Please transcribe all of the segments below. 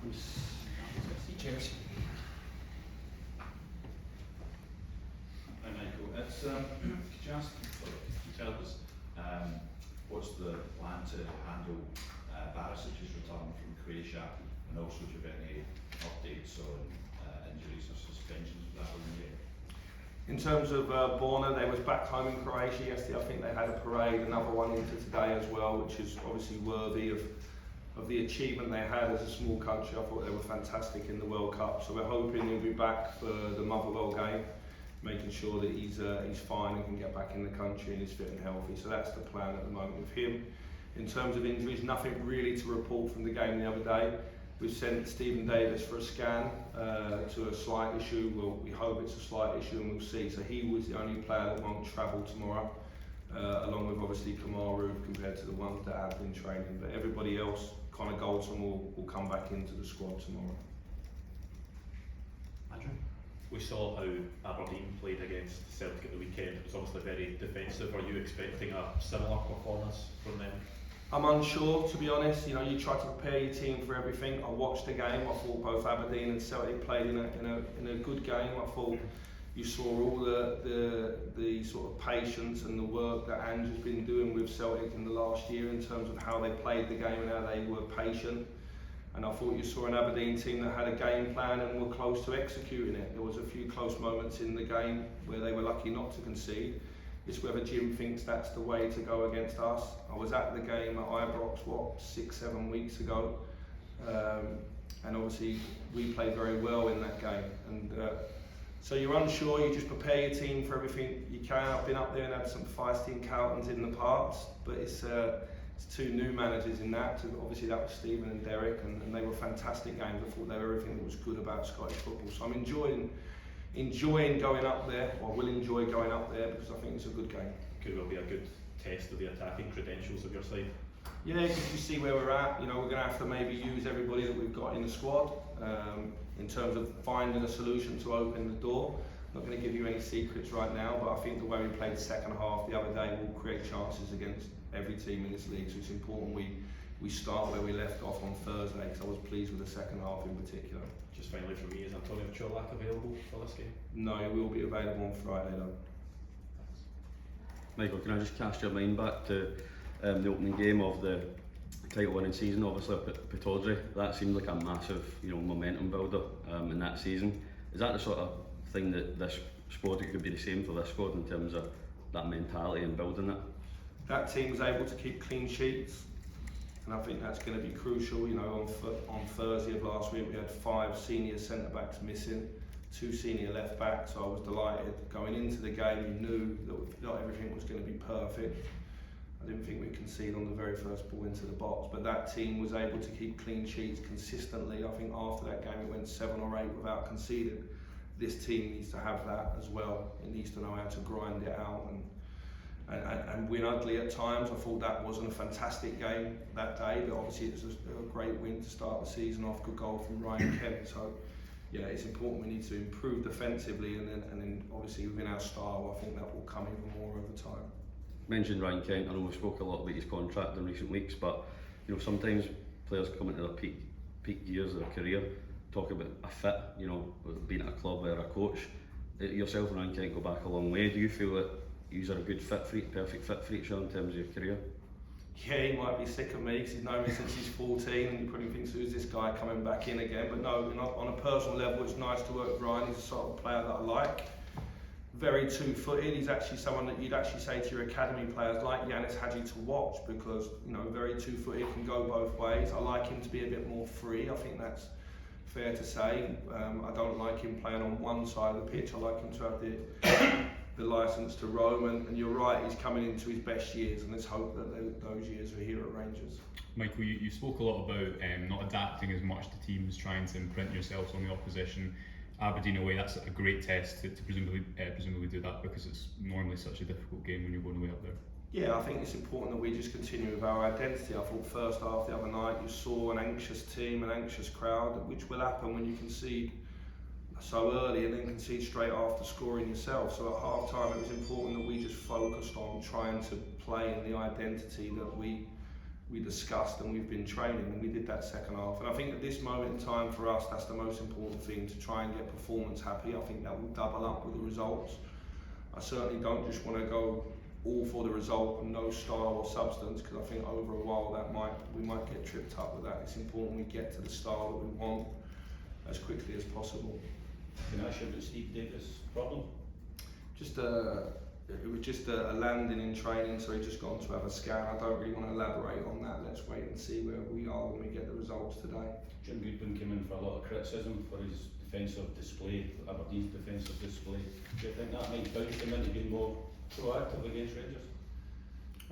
please. Cheers. Hi Michael, it's could you tell us what's the plan to handle Barisic's return from Croatia, and also do you have any updates on injuries or suspensions of that in the game? In terms of Borna, they was back home in Croatia yesterday. I think they had a parade, another one into today as well, which is obviously worthy of the achievement they had as a small country. I thought they were fantastic in the World Cup. So we're hoping he'll be back for the Motherwell game, making sure that he's fine and can get back in the country and is fit and healthy. So that's the plan at the moment with him. In terms of injuries, nothing really to report from the game the other day. We've sent Stephen Davis for a scan to a slight issue. Well, we hope it's a slight issue and we'll see. So he was the only player that won't travel tomorrow, along with obviously Kamaru compared to the ones that have been training. But everybody else, Connor Goldson will come back into the squad tomorrow. Andrew? We saw how Aberdeen played against Celtic at the weekend. It was obviously very defensive. Are you expecting a similar performance from them? I'm unsure, to be honest. You know, you try to prepare your team for everything. I watched the game. I thought both Aberdeen and Celtic played in a good game. I thought you saw all the sort of patience and the work that Andrew's been doing with Celtic in the last year in terms of how they played the game and how they were patient. And I thought you saw an Aberdeen team that had a game plan and were close to executing it. There was a few close moments in the game where they were lucky not to concede. It's whether Jim thinks that's the way to go against us. I was at the game at Ibrox, 6-7 weeks ago, and obviously we played very well in that game. And so you're unsure, you just prepare your team for everything you can. I've been up there and had some feisty encounters in the past, but it's two new managers in that. Obviously that was Stephen and Derek, and they were fantastic games. I thought they were everything that was good about Scottish football. So I'm enjoying going up there, or will enjoy going up there, because I think it's a good game. Could well be a good test of the attacking credentials of your side. Yeah, because you see where we're at. You know, we're going to have to maybe use everybody that we've got in the squad in terms of finding a solution to open the door. I'm not going to give you any secrets right now, but I think the way we played the second half the other day will create chances against every team in this league. So it's important we start where we left off on Thursday, because I was pleased with the second half in particular. Just finally for me, is Antonio Cholak available for this game? No, he will be available on Friday though. Michael, can I just cast your mind back to the opening game of the title winning season, obviously at Pittodrie? That seemed like a massive, momentum builder in that season. Is that the sort of thing that this squad, it could be the same for this squad in terms of that mentality and building it? That team was able to keep clean sheets, and I think that's going to be crucial. You know, on Thursday of last week we had 5 senior centre backs missing, 2 senior left backs, so I was delighted. Going into the game, you knew that not everything was going to be perfect. I didn't think we'd concede on the very first ball into the box, but that team was able to keep clean sheets consistently. I think after that game it went 7 or 8 without conceding. This team needs to have that as well. It needs to know how to grind it out and win ugly at times. I thought that wasn't a fantastic game that day, but obviously it was a great win to start the season off. Good goal from Ryan Kent. So yeah, it's important. We need to improve defensively, and then obviously within our style, I think that will come even more over time. Mentioned Ryan Kent. I know we spoke a lot about his contract in recent weeks, but sometimes players come into their peak years of their career, talk about a fit, being at a club or a coach. Yourself and Ryan Kent go back a long way. Do you feel that you're a good fit for it, perfect fit for each other in terms of your career? Yeah, he might be sick of me because he's known me since he's 14 and he probably thinks, who's this guy coming back in again? But no, on a personal level, it's nice to work with Ryan. He's the sort of player that I like. Very two-footed. He's actually someone that you'd actually say to your academy players like Ianis Hagi to watch, because very two-footed, can go both ways. I like him to be a bit more free. I think that's fair to say. I don't like him playing on one side of the pitch. I like him to have the licence to roam, and you're right, he's coming into his best years, and let's hope that those years are here at Rangers. Michael, you spoke a lot about not adapting as much to teams, trying to imprint yourselves on the opposition. Aberdeen away, that's a great test to presumably do that, because it's normally such a difficult game when you're going away up there. Yeah, I think it's important that we just continue with our identity. I thought first half the other night you saw an anxious team, an anxious crowd, which will happen when you concede so early and then concede straight after scoring yourself. So at half time it was important that we just focused on trying to play in the identity that we we discussed and we've been training, and we did that second half. And I think at this moment in time for us, that's the most important thing, to try and get performance happy. I think that will double up with the results. I certainly don't just want to go all for the result and no style or substance, because I think over a while we might get tripped up with that. It's important we get to the style that we want as quickly as possible. Can I ask you about Steve Davis' problem? It was just a landing in training, so he just gone to have a scan. I don't really want to elaborate on that. Let's wait and see where we are when we get the results today. Jim Goodwin came in for a lot of criticism for his defensive display, Aberdeen's defensive display. Do you think that might bounce him into being more proactive against Rangers?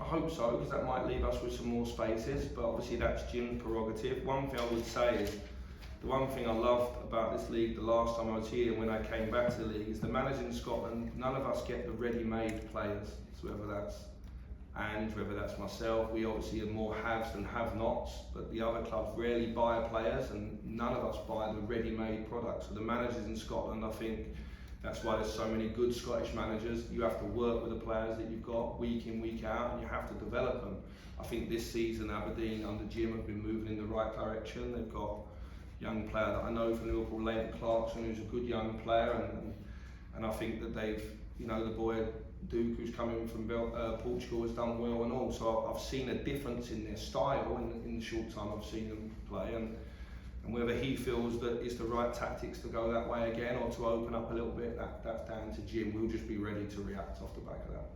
I hope so, because that might leave us with some more spaces, but obviously that's Jim's prerogative. One thing I would say is, the one thing I loved about this league the last time I was here and when I came back to the league is the managers in Scotland, none of us get the ready-made players. So whether that's Ange, whether that's myself, we obviously are more haves than have-nots, but the other clubs rarely buy players and none of us buy the ready-made products. So the managers in Scotland, I think that's why there's so many good Scottish managers. You have to work with the players that you've got week in, week out, and you have to develop them. I think this season Aberdeen under Jim have been moving in the right direction. They've got young player that I know from Liverpool, Leighton Clarkson, who's a good young player, and I think that they've, you know, the boy Duke, who's coming from Portugal, has done well and all. So I've seen a difference in their style in the short time I've seen them play, and whether he feels that it's the right tactics to go that way again or to open up a little bit, that's down to Jim. We'll just be ready to react off the back of that.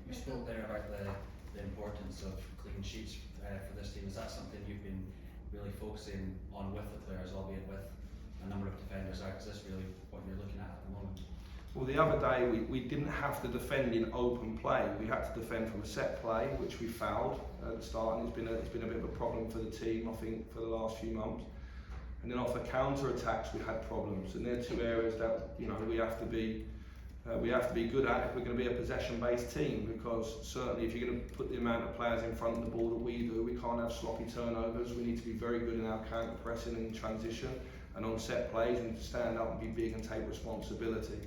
You spoke there about the importance of clean sheets for this team. Is that something you've been really focusing on with the players, albeit with a number of defenders out? Is this really what you're looking at the moment? Well, the other day we didn't have to defend in open play. We had to defend from a set play, which we fouled at the start, and it's been a bit of a problem for the team, I think, for the last few months. And then off the counter attacks, we had problems, and they're two areas that, you know, we have to be good at if we're going to be a possession-based team, because certainly if you're going to put the amount of players in front of the ball that we do, we can't have sloppy turnovers. We need to be very good in our counter pressing and transition, and on set plays we need to stand up and be big and take responsibility.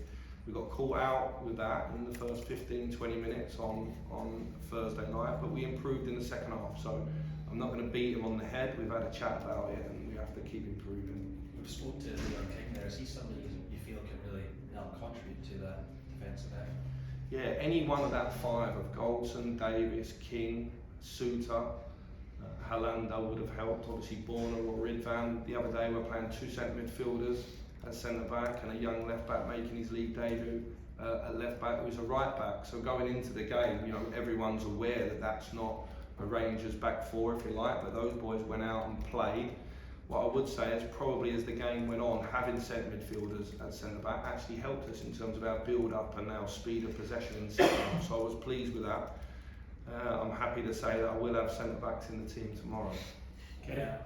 We got caught out with that in the first 15-20 minutes on Thursday night, but we improved in the second half, so I'm not going to beat him on the head. We've had a chat about it and we have to keep improving. We've spoke to Leon King there. Is he somebody you feel can really help contribute to the defensive effort? Yeah, any one of that five of Goldson, Davis, King, Suter, Halander would have helped. Obviously Borner or Ridvan. The other day we were playing two centre midfielders at centre back and a young left back making his league debut at left back who's a right back. So going into the game, you know, everyone's aware that that's not a Rangers back four, if you like, but those boys went out and played. What I would say is probably as the game went on, having centre midfielders at centre back actually helped us in terms of our build up and our speed of possession in the second half. So I was pleased with that. I'm happy to say that I will have centre backs in the team tomorrow. Yeah.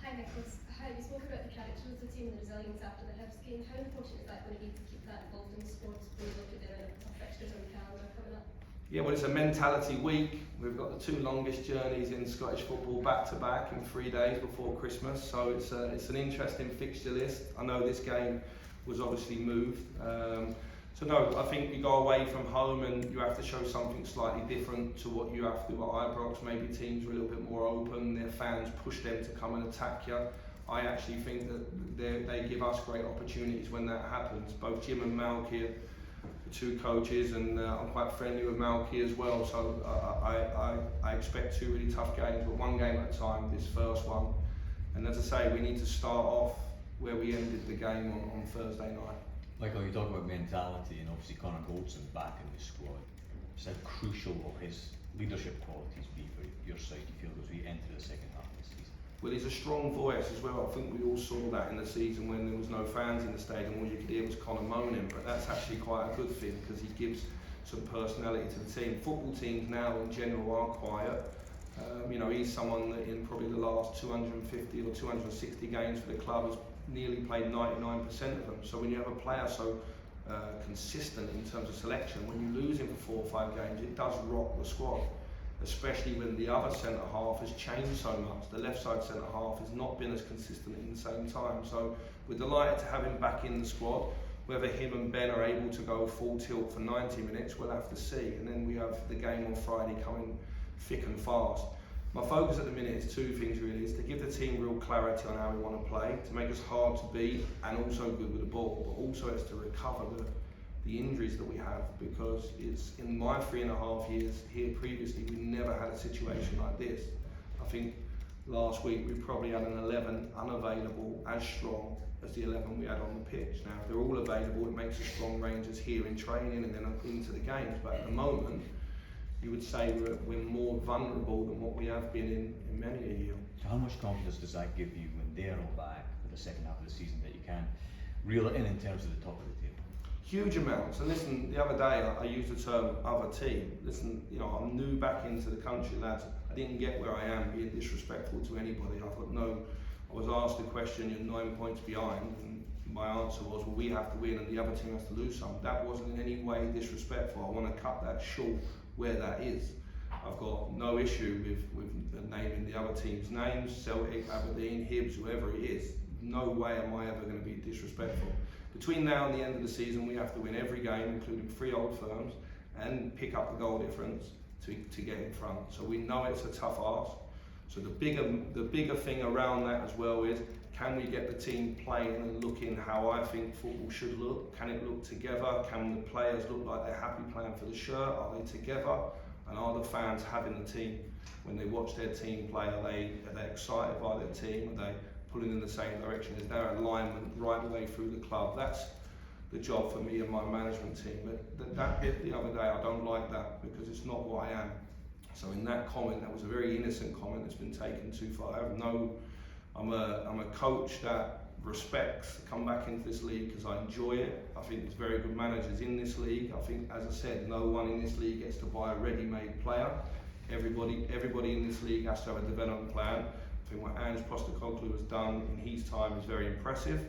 Hi Nicholas, you spoke about the character of the team and the resilience after the Hibs game. How important is that going to be to keep that involved in the squad when you look at the fixtures on the calendar coming up? Yeah, well, it's a mentality week. We've got the two longest journeys in Scottish football back to back in 3 days before Christmas, so it's an interesting fixture list. I know this game was obviously moved. So no, I think you go away from home and you have to show something slightly different to what you have to do at Ibrox. Maybe teams are a little bit more open, their fans push them to come and attack you. I actually think that they give us great opportunities when that happens. Both Jim and Malky are the two coaches, and I'm quite friendly with Malky as well, so I expect two really tough games, but one game at a time, this first one. And as I say, we need to start off where we ended the game on Thursday night. Michael, you talk about mentality, and obviously Connor Goldson's back in the squad. Just how crucial will his leadership qualities be for your side, you feel, as we enter the second half of the season? Well, he's a strong voice as well. I think we all saw that in the season when there was no fans in the stadium. All you could hear was Connor moaning, but that's actually quite a good thing because he gives some personality to the team. Football teams now in general are quiet. You know, he's someone that in probably the last 250 or 260 games for the club has nearly played 99% of them. So when you have a player so consistent in terms of selection, when you lose him for 4 or 5 games, it does rock the squad, especially when the other centre half has changed so much. The left side centre half has not been as consistent in the same time. So we're delighted to have him back in the squad. Whether him and Ben are able to go full tilt for 90 minutes, we'll have to see. And then we have the game on Friday coming thick and fast. My focus at the minute is two things really, is to give the team real clarity on how we want to play, to make us hard to beat and also good with the ball, but also it's to recover the injuries that we have, because it's in my 3.5 years here previously, we never had a situation like this. I think last week we probably had an 11 unavailable as strong as the 11 we had on the pitch. Now if they're all available, it makes us strong Rangers here in training and then into the games, but at the moment you would say we're more vulnerable than what we have been in many a year. So how much confidence does that give you when they're all back for the second half of the season, that you can reel it in terms of the top of the table? Huge amounts. And listen, the other day I used the term other team. Listen, you know, I'm new back into the country, lads. I didn't get where I am being disrespectful to anybody. I thought, no, I was asked the question, you're 9 points behind, and my answer was, well, we have to win and the other team has to lose some. That wasn't in any way disrespectful. I want to cut that short where that is. I've got no issue with naming the other team's names, Celtic, Aberdeen, Hibs, whoever it is. No way am I ever going to be disrespectful. Between now and the end of the season, we have to win every game, including 3 old firms, and pick up the goal difference to get in front. So we know it's a tough ask. So the bigger thing around that as well is, can we get the team playing and looking how I think football should look? Can it look together? Can the players look like they're happy playing for the shirt? Are they together? And are the fans having the team when they watch their team play? Are they excited by their team? Are they pulling in the same direction? Is there alignment right the way through the club? That's the job for me and my management team. But that bit the other day, I don't like that, because it's not what I am. So in that comment, that was a very innocent comment that's been taken too far. I'm a coach that respects come back into this league because I enjoy it. I think there's very good managers in this league. I think, as I said, no one in this league gets to buy a ready-made player. Everybody in this league has to have a development plan. I think what Ange Postecoglou has done in his time is very impressive.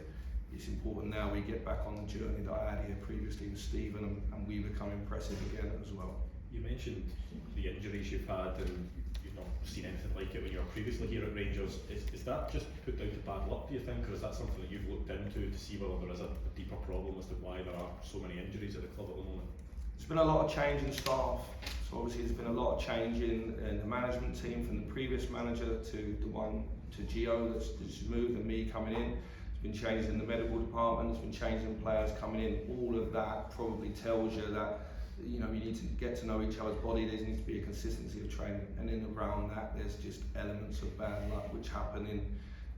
It's important now we get back on the journey that I had here previously with Stephen, and we become impressive again as well. You mentioned the injuries you've had and you've not seen anything like it when you were previously here at Rangers. Is that just put down to bad luck, do you think, or is that something that you've looked into to see whether there is a deeper problem as to why there are so many injuries at the club at the moment? There's been a lot of change in staff. So obviously there's been a lot of change in the management team, from the previous manager to the one to Gio that's moved, and me coming in. There's been changes in the medical department, there's been changes in players coming in. All of that probably tells you that, you know, you need to get to know each other's body. There needs to be a consistency of training, and in around that there's just elements of bad luck which happen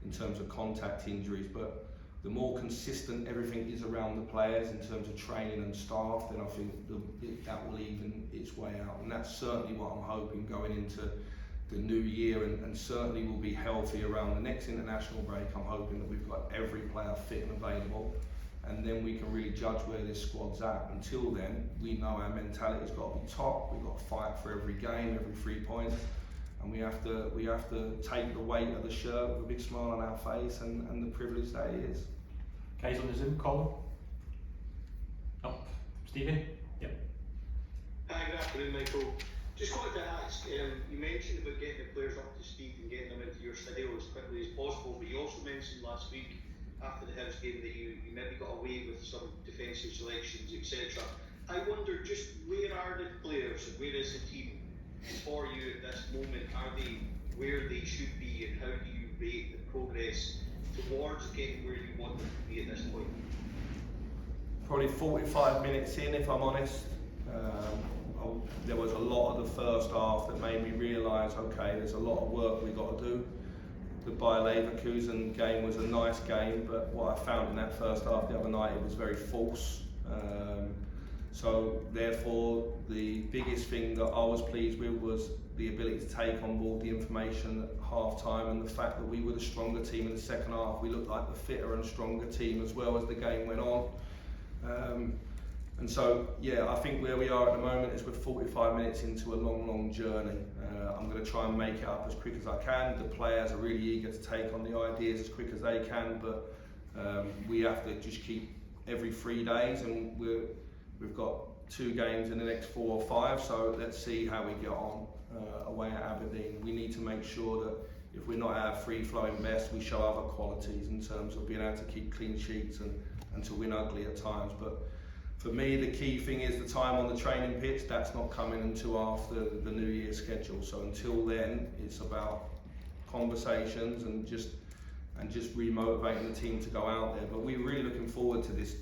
in terms of contact injuries. But the more consistent everything is around the players in terms of training and staff, then I think that will even its way out. And that's certainly what I'm hoping going into the new year, and certainly will be healthy around the next international break. I'm hoping that we've got every player fit and available, and then we can really judge where this squad's at. Until then, we know our mentality's got to be top. We've got to fight for every game, every 3 points, and we have to take the weight of the shirt with a big smile on our face and the privilege that it is. Guys on the Zoom, Colin? Stephen? Yep. Hi, good afternoon, Michael. Just wanted to ask, you mentioned about getting the players up to speed and getting them into your studio as quickly as possible, but you also mentioned last week after the Hibs game that you maybe got away with some defensive selections, etc. I wonder, just where are the players and where is the team for you at this moment? Are they where they should be, and how do you rate the progress towards getting where you want them to be at this point? Probably 45 minutes in, if I'm honest. There was a lot of the first half that made me realise, okay, there's a lot of work we've got to do. The Bayer Leverkusen game was a nice game, but what I found in that first half the other night, it was very false. So therefore, the biggest thing that I was pleased with was the ability to take on board the information at half time, and the fact that we were the stronger team in the second half. We looked like the fitter and stronger team as well as the game went on. And so, yeah, I think where we are at the moment is we're 45 minutes into a long journey. I'm going to try and make it up as quick as I can. The players are really eager to take on the ideas as quick as they can, but we have to just keep every 3 days, and we've got 2 games in the next 4 or 5, so let's see how we get on away at Aberdeen. We need to make sure that if we're not at our free-flowing best, we show other qualities in terms of being able to keep clean sheets and to win ugly at times. But for me, the key thing is the time on the training pitch. That's not coming until after the New Year schedule. So until then, it's about conversations and just re-motivating the team to go out there. But we're really looking forward to this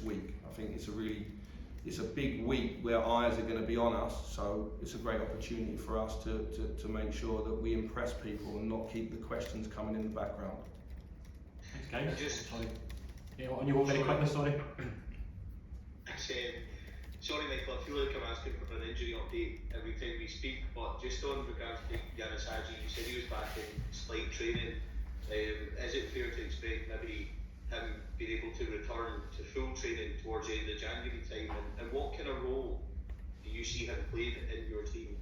week. I think it's a big week where eyes are going to be on us. So it's a great opportunity for us to make sure that we impress people and not keep the questions coming in the background. Thanks, guys. Just- Sorry. Yeah, on you go very quickly, sorry. Sorry, Michael, I feel like I'm asking for an injury update every time we speak, but just on regards to Ianis Hagi, you said he was back in slight training. Is it fair to expect maybe him being able to return to full training towards the end of January time? And what kind of role do you see him playing in your team?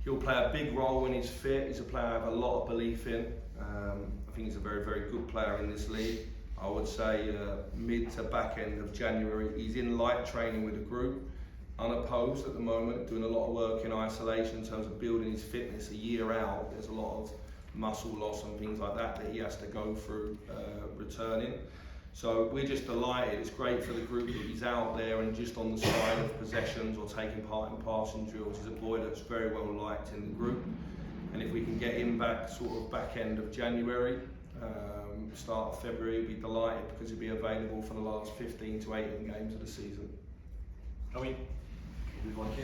He'll play a big role when he's fit. He's a player I have a lot of belief in. I think he's a very, very good player in this league. I would say mid to back end of January. He's in light training with the group, unopposed at the moment, doing a lot of work in isolation in terms of building his fitness. A year out, there's a lot of muscle loss and things like that he has to go through returning. So we're just delighted. It's great for the group that he's out there and just on the side of possessions or taking part in passing drills. He's a boy that's very well liked in the group. And if we can get him back sort of back end of January, start of February, we'd be delighted because he'll be available for the last 15 to 18 games of the season. Are we? Move on to